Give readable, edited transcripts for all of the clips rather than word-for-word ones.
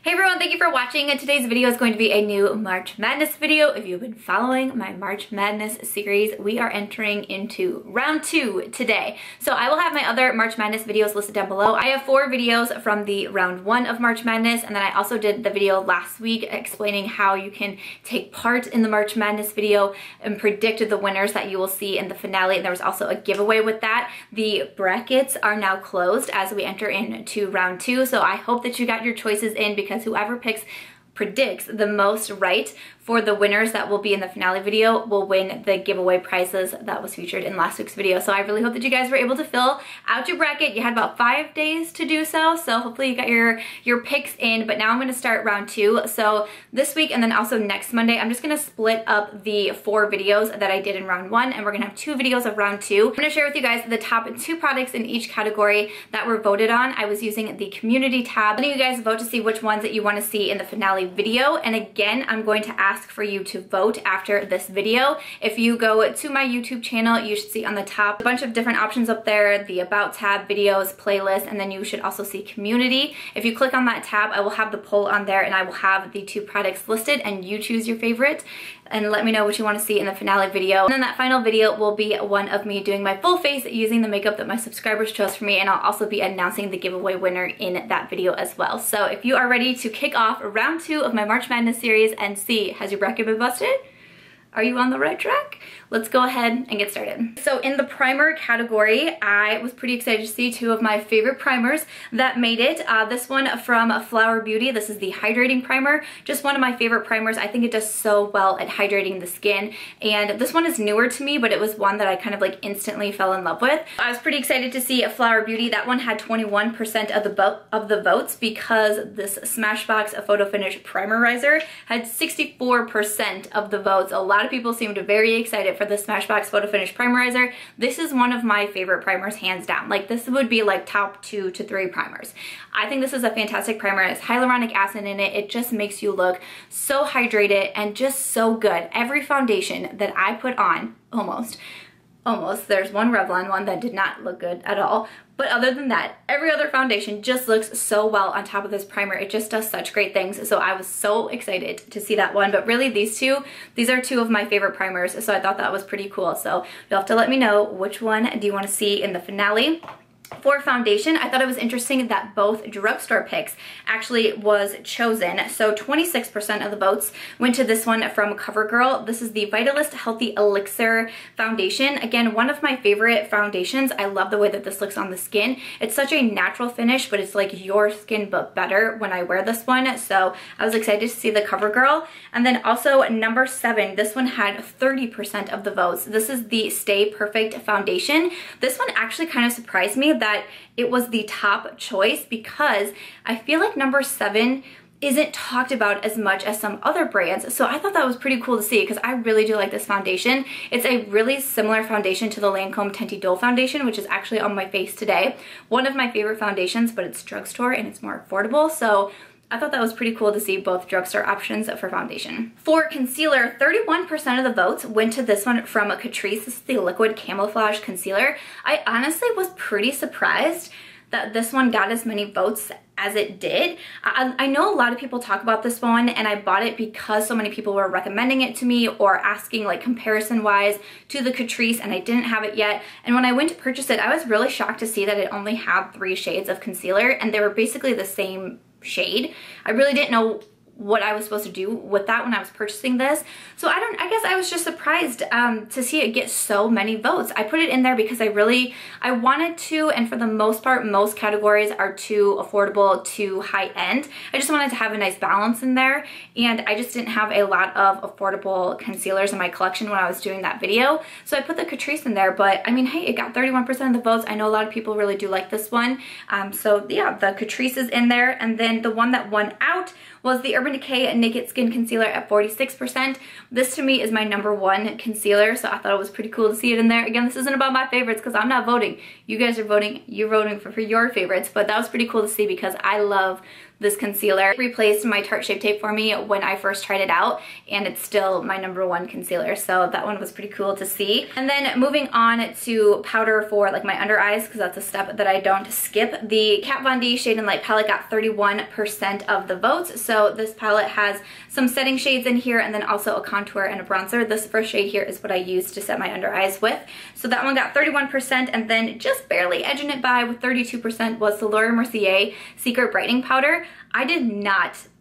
Hey everyone, thank you for watching. Today's video is going to be a new March Madness video. If you've been following my March Madness series, we are entering into round 2 today. So I will have my other March Madness videos listed down below. I have 4 videos from the round 1 of March Madness, and then I also did the video last week explaining how you can take part in the March Madness video and predict the winners that you will see in the finale. And there was also a giveaway with that. The brackets are now closed as we enter into round 2, so I hope that you got your choices in, because whoever predicts the most right for the winners that will be in the finale video will win the giveaway prizes that was featured in last week's video. So I really hope that you guys were able to fill out your bracket. You had about 5 days to do so, so hopefully you got your picks in. But now I'm going to start round 2. So this week and then also next Monday, I'm just going to split up the 4 videos that I did in round 1, and we're going to have 2 videos of round 2. I'm going to share with you guys the top 2 products in each category that were voted on. I was using the community tab, letting you guys vote to see which ones that you want to see in the finale video. And again, I'm going to ask for you to vote after this video. If you go to my YouTube channel, you should see on the top a bunch of different options up there, the About tab, videos, playlist, and then you should also see community. If you click on that tab, I will have the poll on there, and I will have the 2 products listed, and you choose your favorite and let me know what you want to see in the finale video. And then that final video will be one of me doing my full face using the makeup that my subscribers chose for me, and I'll also be announcing the giveaway winner in that video as well. So if you are ready to kick off round 2 of my March Madness series and see, has your bracket been busted? Are you on the right track? Let's go ahead and get started. So in the primer category, I was pretty excited to see 2 of my favorite primers that made it. This one from Flower Beauty. This is the Hydrating Primer. Just one of my favorite primers. I think it does so well at hydrating the skin. And this one is newer to me, but it was one that I kind of like instantly fell in love with. I was pretty excited to see Flower Beauty. That one had 21% of the votes, because this Smashbox Photo Finish Primerizer had 64% of the votes. A lot of people seemed very excited for the Smashbox Photo Finish Primerizer. This is one of my favorite primers, hands down. Like, this would be like top 2 to 3 primers. I think this is a fantastic primer. It has hyaluronic acid in it. It just makes you look so hydrated and just so good. Every foundation that I put on, almost, there's one Revlon one that did not look good at all. But other than that, every other foundation just looks so well on top of this primer. It just does such great things. So I was so excited to see that one. But really, these are 2 of my favorite primers. So I thought that was pretty cool. So you'll have to let me know which one do you want to see in the finale. For foundation, I thought it was interesting that both drugstore picks actually was chosen. So 26% of the votes went to this one from Covergirl. This is the Vitalist Healthy Elixir Foundation. Again, one of my favorite foundations. I love the way that this looks on the skin. It's such a natural finish, but it's like your skin but better when I wear this one. So I was excited to see the Covergirl. And then also number 7, this one had 30% of the votes. This is the Stay Perfect Foundation. This one actually kind of surprised me that it was the top choice, because I feel like number 7 isn't talked about as much as some other brands. So I thought that was pretty cool to see, because I really do like this foundation. It's a really similar foundation to the Lancome Tenti Dole foundation, which is actually on my face today. One of my favorite foundations, but it's drugstore and it's more affordable. So I thought that was pretty cool to see both drugstore options for foundation. For concealer, 31% of the votes went to this one from Catrice. This is the Liquid Camouflage Concealer. I honestly was pretty surprised that this one got as many votes as it did. I know a lot of people talk about this one, and I bought it because so many people were recommending it to me or asking like comparison wise to the Catrice, and I didn't have it yet. And when I went to purchase it, I was really shocked to see that it only had 3 shades of concealer, and they were basically the same shade. I really didn't know what I was supposed to do with that when I was purchasing this. So I guess I was just surprised to see it get so many votes. I put it in there because I wanted to, and for the most part, most categories are too affordable, too high end. I just wanted to have a nice balance in there, and I just didn't have a lot of affordable concealers in my collection when I was doing that video. So I put the Catrice in there, but I mean, hey, it got 31% of the votes. I know a lot of people really do like this one. So yeah, the Catrice is in there, and then the one that won out was the Urban Decay Naked Skin Concealer at 46%. This to me is my number 1 concealer, so I thought it was pretty cool to see it in there. Again, this isn't about my favorites because I'm not voting. You guys are voting. You're voting for your favorites, but that was pretty cool to see because I love this concealer. It replaced my Tarte Shape Tape for me when I first tried it out, and it's still my #1 concealer, so that one was pretty cool to see. And then moving on to powder for like my under eyes, because that's a step that I don't skip. The Kat Von D Shade and Light palette got 31% of the votes, so this palette has some setting shades in here and then also a contour and a bronzer. This first shade here is what I used to set my under eyes with. So that one got 31%, and then just barely edging it by with 32% was the Laura Mercier Secret Brightening Powder.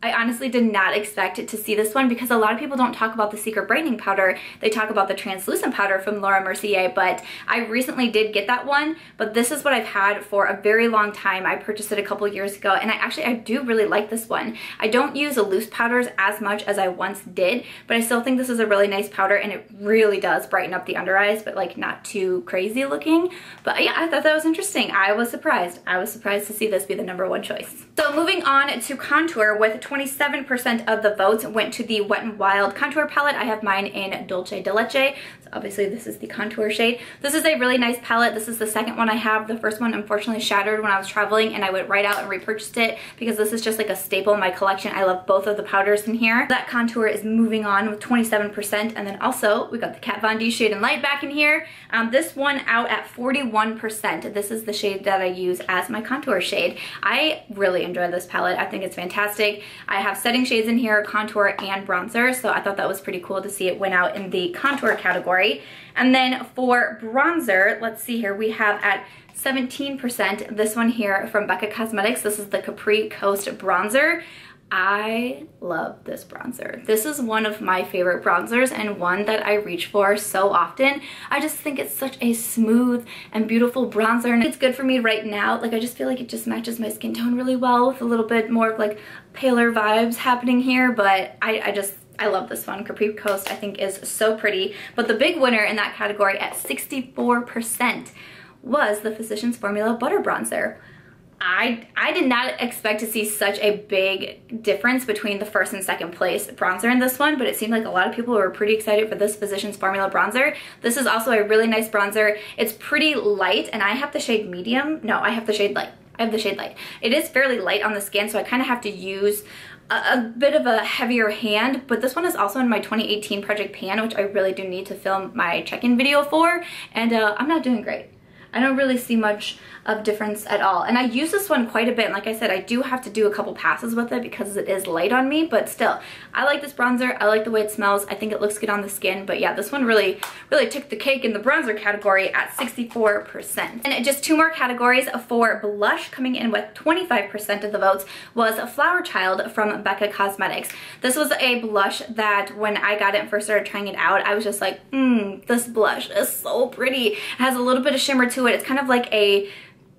I honestly did not expect to see this one, because a lot of people don't talk about the Secret Brightening Powder. They talk about the translucent powder from Laura Mercier, but I recently did get that one, but this is what I've had for a very long time. I purchased it a couple years ago, and I do really like this one. I don't use the loose powders as much as I once did, but I still think this is a really nice powder, and it really does brighten up the under eyes, but like not too crazy looking. But yeah, I thought that was interesting. I was surprised. I was surprised to see this be the #1 choice. So moving on to contour, with 27% of the votes went to the Wet n Wild contour palette. I have mine in Dolce de Leche, so obviously this is the contour shade. This is a really nice palette. This is the second one I have. The first one unfortunately shattered when I was traveling, and I went right out and repurchased it because this is just like a staple in my collection. I love both of the powders in here. That contour is moving on with 27%, and then also we got the Kat Von D Shade and Light back in here. This one out at 41%. This is the shade that I use as my contour shade. I really enjoy this palette. I think it's fantastic. I have setting shades in here, contour and bronzer, so I thought that was pretty cool to see it went out in the contour category. And then for bronzer, let's see here, we have at 17% this one here from Becca Cosmetics. This is the Capri Coast Bronzer. I love this bronzer. This is one of my favorite bronzers and one that I reach for so often. I just think it's such a smooth and beautiful bronzer, and it's good for me right now. Like, I just feel like it just matches my skin tone really well with a little bit more of like paler vibes happening here, but I love this one. Capri Coast I think is so pretty. But the big winner in that category at 64% was the Physicians Formula Butter Bronzer. I did not expect to see such a big difference between the first and second place bronzer in this one, but it seemed like a lot of people were pretty excited for this Physicians Formula bronzer. This is also a really nice bronzer. It's pretty light, and I have the shade medium. No, I have the shade light. I have the shade light. It is fairly light on the skin, so I kind of have to use a bit of a heavier hand, but this one is also in my 2018 Project Pan, which I really do need to film my check-in video for, and I'm not doing great. I don't really see much of difference at all. And I use this one quite a bit. And like I said, I do have to do a couple passes with it because it is light on me, but still, I like this bronzer. I like the way it smells. I think it looks good on the skin. But yeah, this one really took the cake in the bronzer category at 64%. And just two more categories for blush. Coming in with 25% of the votes was Flowerchild from Becca Cosmetics. This was a blush that when I got it and first started trying it out, I was just like, this blush is so pretty. It has a little bit of shimmer to it. It's kind of like a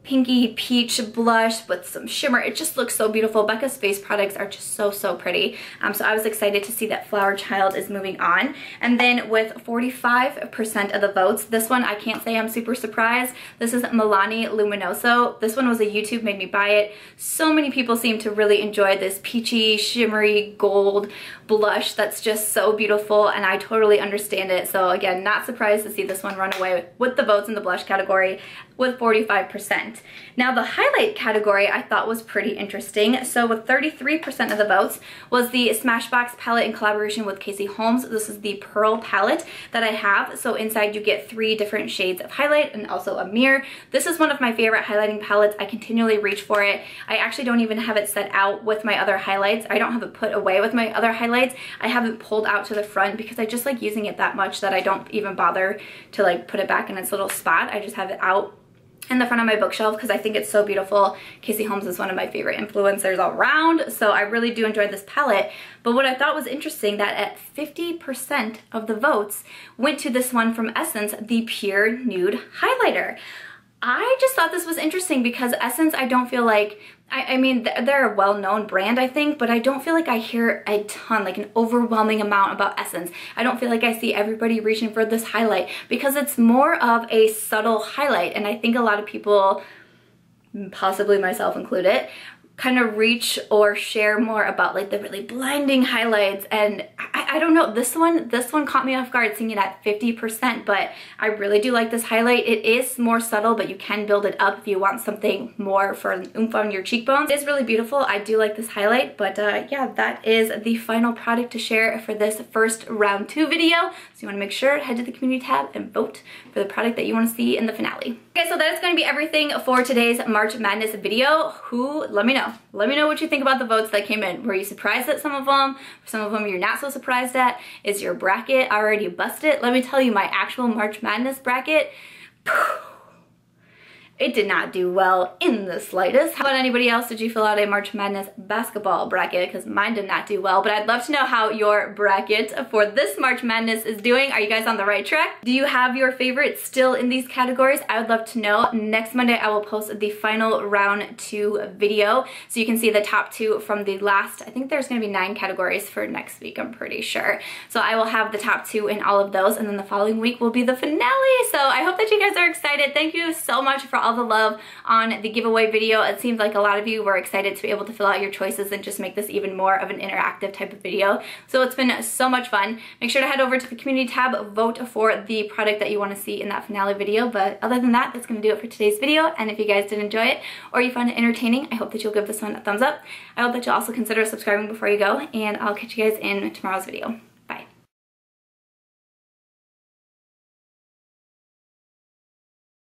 pinky peach blush with some shimmer. It just looks so beautiful. Becca's face products are just so pretty. So I was excited to see that Flowerchild is moving on. And then with 45% of the votes, this one I can't say I'm super surprised. This is Milani Luminoso. This one was a YouTube made me buy it. So many people seem to really enjoy this peachy, shimmery gold blush that's just so beautiful, and I totally understand it. So again, not surprised to see this one run away with the votes in the blush category with 45%. Now the highlight category I thought was pretty interesting. So with 33% of the votes was the Smashbox palette in collaboration with Casey Holmes. This is the Pearl palette that I have. So inside you get 3 different shades of highlight and also a mirror. This is one of my favorite highlighting palettes. I continually reach for it. I actually don't even have it set out with my other highlights. I don't have it put away with my other highlights. I have it pulled out to the front because I just like using it that much that I don't even bother to like put it back in its little spot. I just have it out in the front of my bookshelf because I think it's so beautiful. Casey Holmes is one of my favorite influencers all around, so I really do enjoy this palette. But what I thought was interesting that at 50% of the votes went to this one from Essence, the Pure Nude Highlighter. I just thought this was interesting because Essence, I don't feel like, I mean, they're a well-known brand, I think, but I don't feel like I hear a ton, like an overwhelming amount about Essence. I don't feel like I see everybody reaching for this highlight because it's more of a subtle highlight, and I think a lot of people, possibly myself included, kind of reach or share more about like the really blinding highlights, and I don't know, this one caught me off guard seeing it at 50%, but I really do like this highlight. It is more subtle, but you can build it up if you want something more for an oomph on your cheekbones. It is really beautiful. I do like this highlight, but yeah, that is the final product to share for this first round 2 video. So you want to make sure, head to the community tab and vote for the product that you want to see in the finale. Okay, so that is going to be everything for today's March Madness video. Let me know. Let me know what you think about the votes that came in. Were you surprised at some of them? Some of them you're not so surprised at? Is your bracket already busted? Let me tell you, my actual March Madness bracket, it did not do well in the slightest. How about anybody else? Did you fill out a March Madness basketball bracket? Because mine did not do well, but I'd love to know how your bracket for this March Madness is doing. Are you guys on the right track? Do you have your favorites still in these categories? I would love to know. Next Monday, I will post the final round 2 video, so you can see the top 2 from the last, I think there's gonna be 9 categories for next week, I'm pretty sure. So I will have the top 2 in all of those, and then the following week will be the finale. So I hope that you guys are excited. Thank you so much for all the love on the giveaway video. It seems like a lot of you were excited to be able to fill out your choices and just make this even more of an interactive type of video. So it's been so much fun. Make sure to head over to the community tab, vote for the product that you want to see in that finale video. But other than that, that's going to do it for today's video. And if you guys did enjoy it or you found it entertaining, I hope that you'll give this one a thumbs up. I hope that you'll also consider subscribing before you go, and I'll catch you guys in tomorrow's video.